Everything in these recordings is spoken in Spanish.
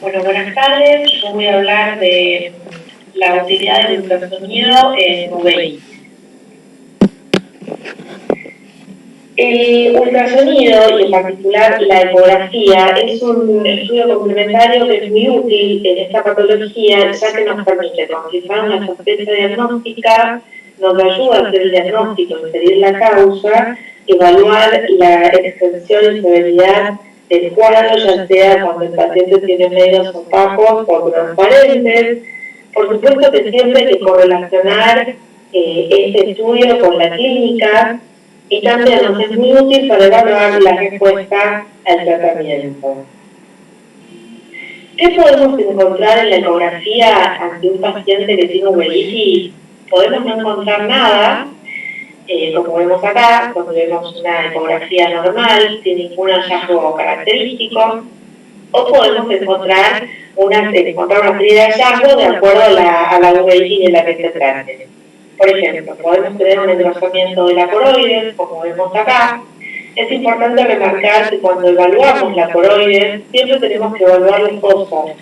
Bueno, buenas tardes. Yo voy a hablar de la utilidad del ultrasonido en UVI. El ultrasonido, y en particular la ecografía, es un estudio complementario que es muy útil en esta patología, ya que nos permite confirmar una sospecha diagnóstica, nos ayuda a hacer el diagnóstico, inferir la causa, evaluar la extensión y severidad del cuadro, ya sea cuando el paciente tiene medios opacos o transparentes. Por supuesto que siempre hay que correlacionar este estudio con la clínica, y también nos es muy útil para evaluar la respuesta al tratamiento. ¿Qué podemos encontrar en la ecografía ante un paciente que tiene uveitis? Podemos no encontrar nada, como vemos acá, donde vemos una ecografía normal, sin ningún hallazgo característico, o podemos encontrar una serie de hallazgos de acuerdo a la uveitis de la que se trate. Por ejemplo, podemos tener un engrosamiento de la coroides, como vemos acá. Es importante remarcar que cuando evaluamos la coroides, siempre tenemos que evaluar los dos ojos,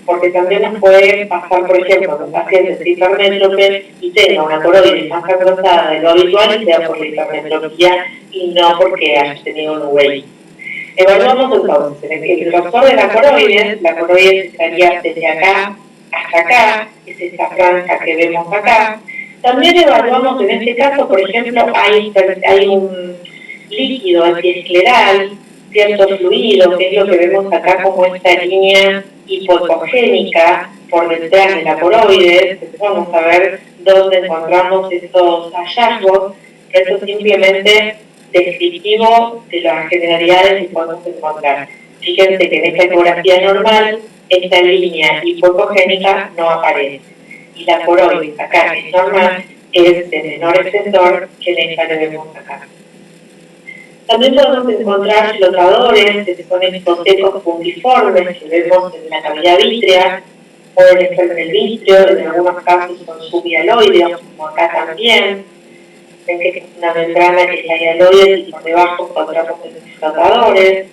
porque también nos puede pasar, por ejemplo, que un paciente hipermétrope y tenga una coroides más engrosada de lo habitual y sea por la hipermetropía y no porque haya tenido un uveitis. Evaluamos entonces el grosor de la coroides estaría desde acá hasta acá, es esta franja que vemos acá. También evaluamos, en este caso, por ejemplo, hay un líquido antiescleral, cierto fluido, que es lo que vemos acá como esta línea hipoecogénica por detrás de la coroides. Vamos a ver dónde encontramos estos hallazgos, que esto es simplemente descriptivo de las generalidades que podemos encontrar. Fíjense que en esta ecografía normal, esta línea hipoecogénica no aparece. Y la coroides acá, que es normal, es de menor espesor que esta que vemos acá. También podemos encontrar flotadores, que son estos ecos puntiformes que vemos en la cavidad vítrea, pueden estar en el vítreo, en algunos casos son subhialoideos, como acá también. Ven que es una membrana que es la hialoides y por debajo encontramos estos flotadores.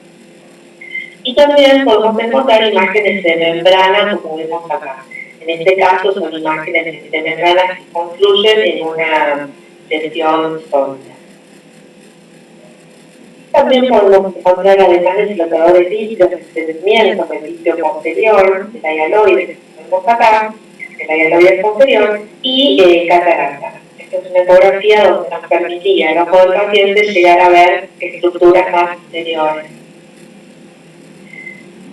Y también podemos encontrar imágenes de membrana, como vemos acá. En este caso son imágenes de membranas que confluyen en una lesión sólida. También podemos encontrar además de flotadores vítreo, desprendimientos del vítreo posterior, de la hialoides, que vemos acá, de la hialoides posterior, y catarata. Esta es una ecografía donde nos permitía al ojo del paciente llegar a ver estructuras más interiores.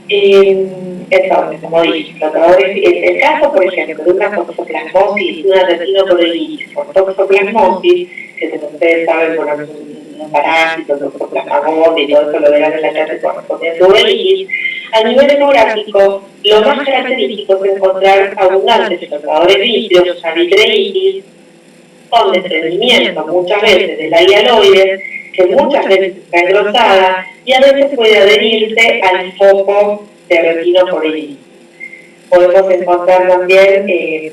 Entonces, como dije, flotadores, el caso, por ejemplo, de una toxoplasmosis, de una retinocoroiditis por toxoplasmosis, que como ustedes saben, bueno, es un parásito, toxoplasmose y todo eso lo verán en la clase correspondiente a uveitis. A nivel etnográfico, lo más característico es encontrar abundantes flotadores vítreos, vitreitis, con desprendimiento muchas veces de la hialoides, que muchas veces está engrosada y a veces puede adherirse al foco de retinocoroiditis. Podemos encontrar también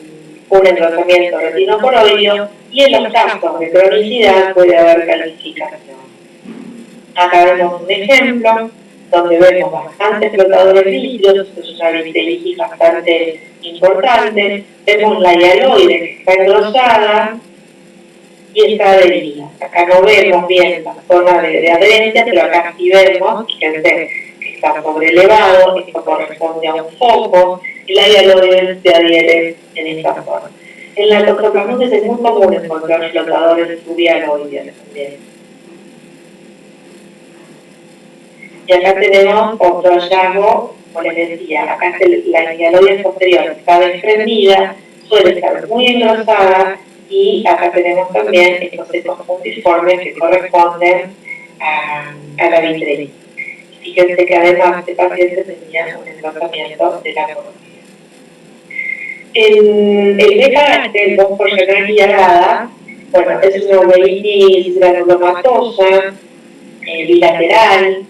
un engrosamiento retinocoroideo y en los casos de cronicidad puede haber calcificación. Acá vemos un ejemplo donde vemos bastantes flotadores vítreos, es una vitreitis bastante importante. Vemos la hialoide que está engrosada y está adherida. Acá no vemos bien la zona de adherencia, pero acá sí vemos, fíjense, que está sobrelevado, esto corresponde a un foco, y la hialoide se adhiere en esta zona. En la toxoplasmosis es muy común encontrar flotadores subhialoides también. Y acá tenemos otro hallazgo, como les decía, acá la hialoide posterior está desprendida, suele estar muy engrosada, y acá tenemos también estos ecos puntiformes que corresponden a la vitreitis. Fíjense que además este paciente tenía un engrosamiento de la coroides. El BK del bosforgenal y arada, bueno, es una uveitis granulomatosa, bilateral,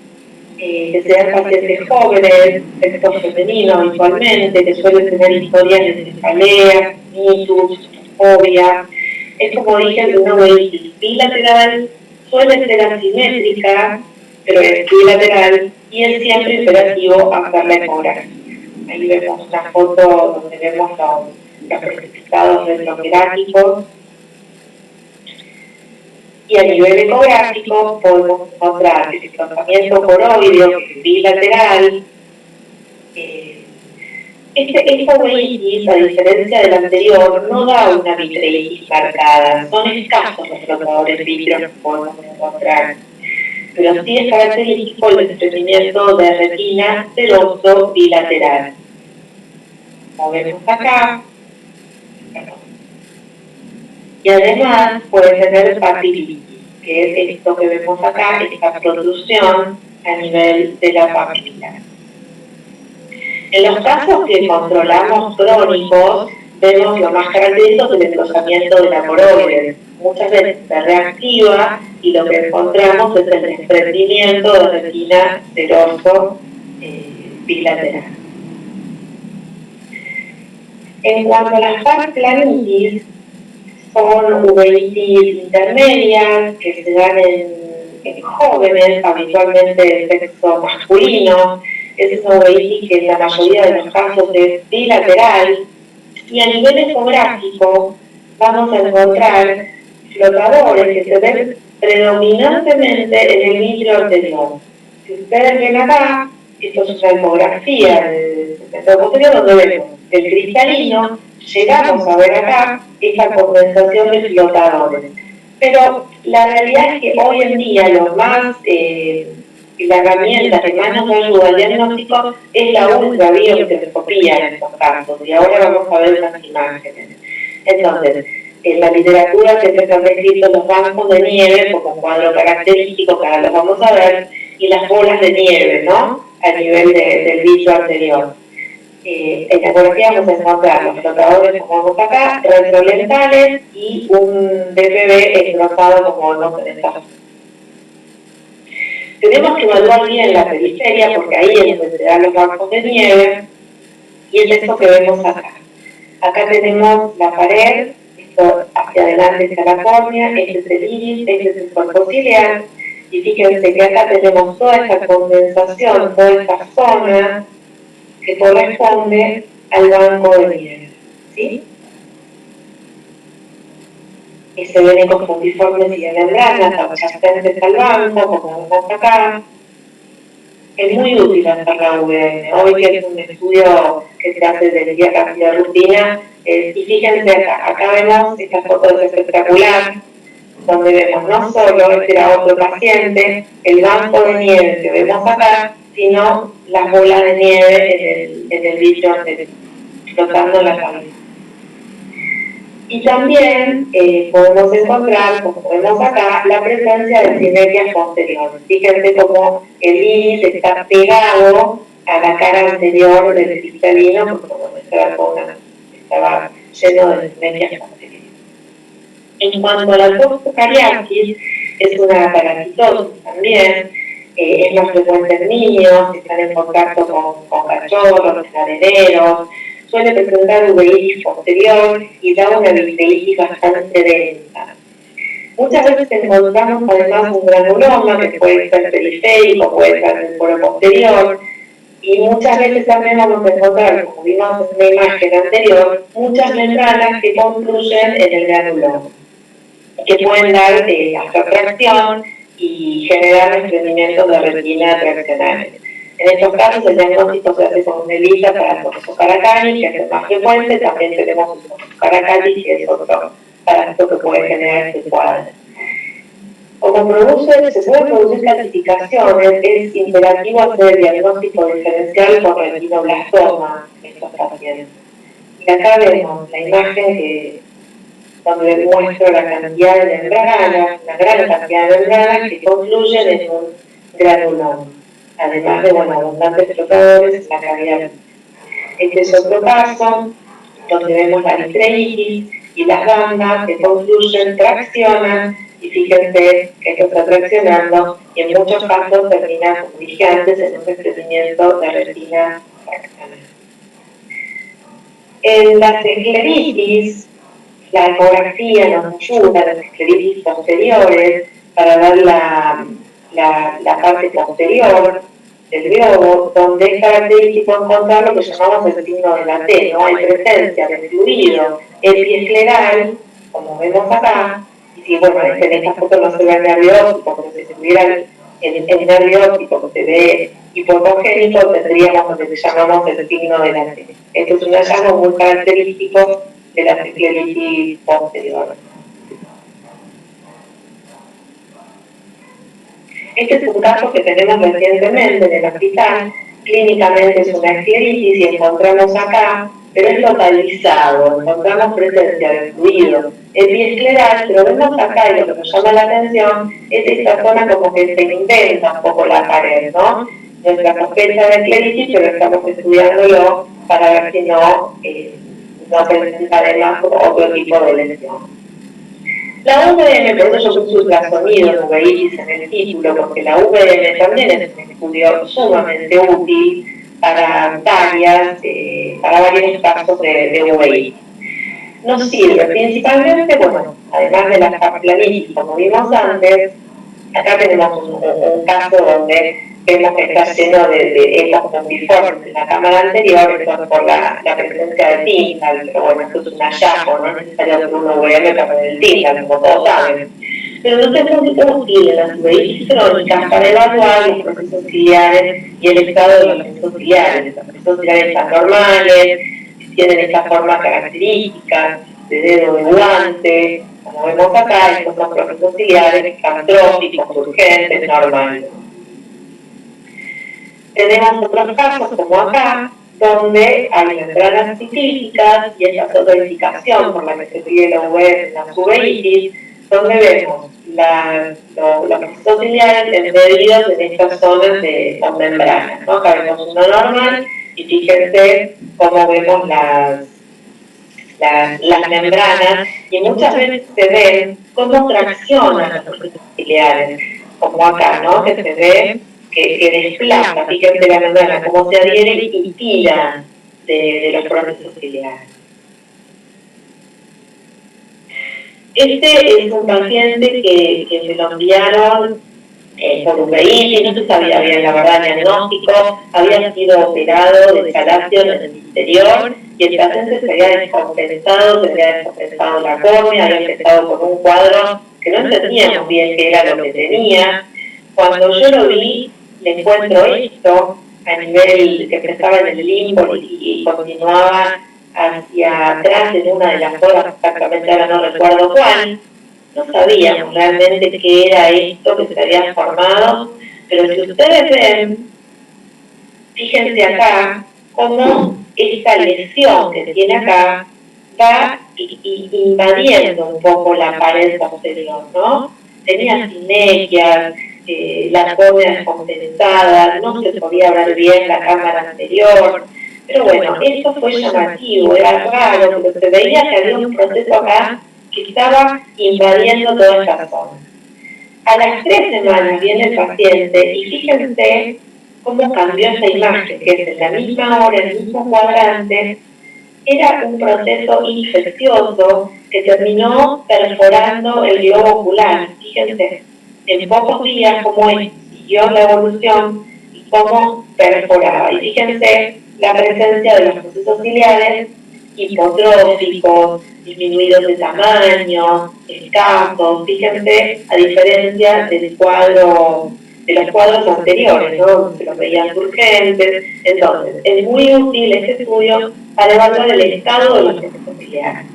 que se da en pacientes jóvenes, sexo femenino habitualmente, que suelen tener historias de cefalea, mitus, fobia. Es como dije, una uveitis bilateral, suele ser asimétrica, pero es bilateral y es siempre imperativo hacer la ecografía. Ahí vemos una foto donde vemos los certificados retroqueráticos. Y a nivel ecográfico podemos encontrar el desplazamiento coroideo, que es bilateral. Esta uveitis, a diferencia del anterior, no da una vitreitis marcada. Son escasos los flotadores vitreos que podemos encontrar. Pero sí es característico el desprendimiento de retina seroso bilateral. Como vemos acá. Y además puede tener papilitis, que es esto que vemos acá, esta protrusión a nivel de la papila. En los casos que controlamos crónicos, vemos lo más característico del engrosamiento de la coroides. Muchas veces se reactiva y lo que encontramos es el desprendimiento de retina seroso bilateral. En cuanto a las vascularitis, son uveitis intermedias que se dan en jóvenes, habitualmente de sexo masculino. Es una uveitis que en la mayoría de los casos es bilateral. Y a nivel ecográfico vamos a encontrar flotadores que se ven predominantemente en el vítreo anterior. Si ustedes ven acá, esto es una ecografía del segmento posterior donde vemos el cristalino. Llegamos a ver acá esta condensación de flotadores. Pero la realidad es que hoy en día lo más, la herramienta que más nos ayuda al diagnóstico es la ultrabiomicroscopía en estos casos. Y ahora vamos a ver unas imágenes. Entonces, en la literatura siempre se han descrito los bancos de nieve como un cuadro característico, que ahora los vamos a ver, y las bolas de nieve, ¿no? A nivel del bicho anterior. En la ecografía vamos a encontrar los flotadores como vemos acá, retrolentales y un DPB engrosado como vemos en esta. Tenemos que evaluar bien la periferia porque ahí es donde se dan los bancos de nieve y es esto que vemos acá. Acá tenemos la pared, esto hacia adelante está la córnea, este es el iris, este es el cuerpo ciliar y fíjense que acá tenemos toda esta condensación, toda esta zona que corresponde al banco de nieve, ¿sí? Y se ven ecofundiformes y de membranas adyacentes al banco, como vemos acá. Es muy útil hacer la UVM. Hoy que es un estudio que se hace de día casi rutina, y fíjense acá vemos esta foto espectacular, donde vemos no solo, este era otro paciente, el banco de nieve que vemos acá, sino las bolas de nieve en el vidrio flotando en la cabeza. Y también podemos encontrar, como vemos acá, la presencia de simetrías posteriores. Fíjense cómo el iris está pegado a la cara anterior del cristalino, porque como nuestra zona estaba lleno de simetrías posteriores. En cuanto a la toxocariasis, es una parasitosis también, es más frecuente en niños, están en contacto con cachorros, areneros, suele presentar uveitis posterior y da una vitreitis bastante densa. Muchas veces encontramos además un granuloma que puede ser periférico, puede ser del polo posterior, y muchas veces también vamos a encontrar, como vimos en la imagen anterior, muchas membranas que confluyen en el granuloma, que pueden dar abstracción y generar desprendimientos de retina traccionales. En estos casos el diagnóstico se hace con una ELISA para toxocaracanis, que es el más frecuente. También tenemos un toxocaracalis, que es otro parásito que puede generar este cuadro. Como se pueden producir calcificaciones, es imperativo hacer el diagnóstico diferencial por retinoblastoma en estos pacientes. Y acá vemos la imagen donde les muestro la cantidad de membranas, la gran cantidad de membranas que confluyen en un granuloma, además de abundantes flotadores en la cavidad. Este es otro caso donde vemos la vitreitis y las bandas que confluyen, traccionan, y fíjense que esto está traccionando y en muchos casos termina, como dije antes, en un desprendimiento de retina traccional. En las escleritis, la ecografía nos ayuda a las escleritis posteriores para ver la parte posterior. del globo, donde es característico encontrar lo que llamamos el signo de la T, ¿no? Hay presencia de fluido epiescleral, como vemos acá, y si bueno, en esta foto no se ve el nervio óptico, pero si se tuviera el nervio óptico que se ve hipocongénico, tendríamos lo que llamamos el signo de la T. Este es un hallazgo muy característico de la esclerosis posterior. Este es un caso que tenemos recientemente en el hospital. Clínicamente es una escleritis y encontramos acá, pero es localizado, encontramos presencia de fluido epiescleral, pero vemos acá y lo que nos llama la atención es esta zona como que se inventa un poco la pared, ¿no? Nuestra sospecha de escleritis, pero estamos estudiándolo para ver si no presenta además otro tipo de lesión. La UVM, por eso yo puse ultrasonido uveitis en el título, porque la UVM también es un estudio sumamente útil para varios casos de uveitis. Nos sirve principalmente, bueno, además de la planitis, como vimos antes, acá tenemos un caso donde vemos que está lleno de ecos multiformes. En la cámara anterior, esto es por la presencia de Tindal, pero bueno, esto es un hallazgo, no es necesario que uno VM para ver el Tindal, como todos saben. Pero no tenemos que útil las uveitis crónicas para evaluar los procesos ciliares y el estado de los procesos ciliares. Los procesos ciliares están normales, tienen esta forma característica de dedo de guante, como vemos acá, estos son procesos ciliares catastróficos, urgentes, normales. Tenemos otros casos, como acá, donde hay membranas ciclíticas y esta es otra indicación por la que se pide la UV en la uveitis, donde vemos los procesos ciliares embebidos en estas zonas con membranas, ¿no? Acá vemos uno normal y fíjense cómo vemos las membranas y muchas veces se ven cómo traccionan los procesos ciliares, como acá, ¿no? Que se ve que desplaza, fíjense la membrana, cómo se adhiere y tira de los procesos ciliares. Este es un paciente que me lo enviaron por uveitis, no se sabía bien la verdad el diagnóstico, había sido operado de calación en el interior y el paciente se había descompensado la córnea, había empezado con un cuadro que no entendíamos bien qué era lo que tenía. Cuando yo lo vi, le encuentro esto a nivel que empezaba en el limbo y continuaba hacia atrás en una de las horas, exactamente ahora no recuerdo cuál. No sabíamos realmente qué era esto que se había formado, pero si ustedes ven, fíjense acá cómo esta lesión que tiene acá va invadiendo un poco la pared posterior, ¿no? Tenía sinequias, la córnea descompensada, no se podía ver bien la cámara anterior, pero bueno, esto fue llamativo, era raro, pero se veía que había un proceso acá que estaba invadiendo toda esta zona. A las 3 semanas viene el paciente y fíjense cómo cambió esta imagen, que es en la misma hora, en el mismo cuadrante, era un proceso infeccioso que terminó perforando el globo ocular. Fíjense, en pocos días cómo siguió la evolución y cómo perforaba. Y fíjense la presencia de los procesos ciliares hipotróficos, disminuidos de tamaño, escasos, fíjense, a diferencia del cuadro, de los cuadros anteriores, ¿no? Se los veían urgentes. Entonces, es muy útil este estudio para evaluar el estado de los procesos ciliares.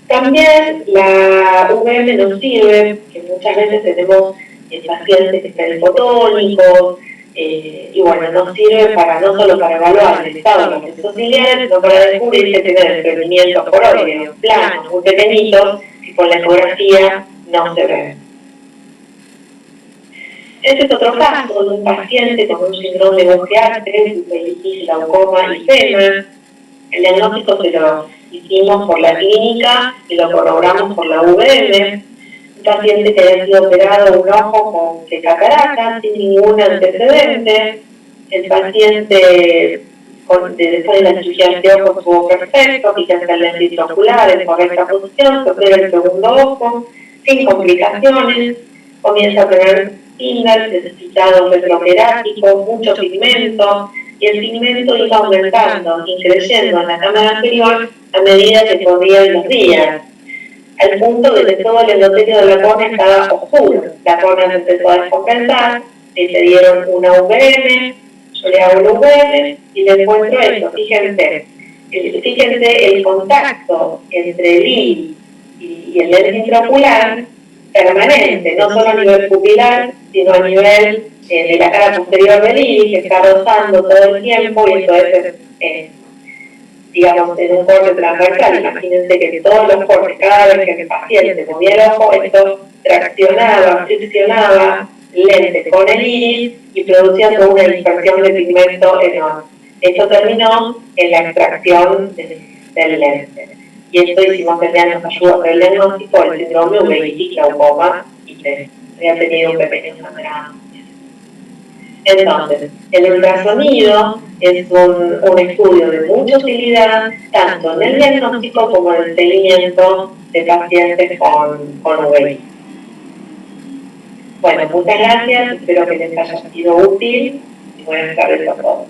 También la UVM nos sirve, que muchas veces tenemos pacientes que están hipotónicos, y bueno, nos sirve no solo para evaluar el estado de los procesos ciliares, sino para descubrir que tienen desprendimientos coroideos, planos, muy pequeñitos, que con la ecografía no se ven. Este es otro caso de un paciente con un síndrome de Buchet, uveitis, glaucoma y FEMA. El diagnóstico se lo hicimos por la clínica y lo corroboramos por la UVM. Un paciente que había sido operado de un ojo de catarata sin ningún antecedente. El paciente después de la cirugía de ojo estuvo perfecto, fíjense el lente ocular en correcta posición, se opera el segundo ojo, sin complicaciones, comienza a tener distintas, necesitados retroqueráticos, mucho pigmento, y el pigmento iba aumentando y creciendo en la cámara anterior a medida que corrían los días, al punto de que todo el endotelio de la córnea estaba oscuro. La córnea se empezó a descompensar, le dieron una VM, yo le hago una VM y le muestro esto. Fíjense el contacto entre el iris y el lente intraocular permanente, no solo a nivel pupilar, sino a nivel de la cara posterior del iris, que está rozando todo el tiempo, y eso es digamos, en un corte transversal. Imagínense que todos los cortes, cada vez que el paciente movía el ojo, esto traccionaba, friccionaba el lente con el iris y producía toda una dispersión de pigmento enorme. Esto terminó en la extracción del lente. Y esto hicimos que nos ayudó para el diagnóstico del síndrome uveitis glaucoma y que había tenido un pequeño sangrado. Entonces, el ultrasonido es un estudio de mucha utilidad, tanto en el diagnóstico como en el seguimiento de pacientes con uveitis. Bueno, muchas gracias, espero que les haya sido útil y buenas tardes a todos.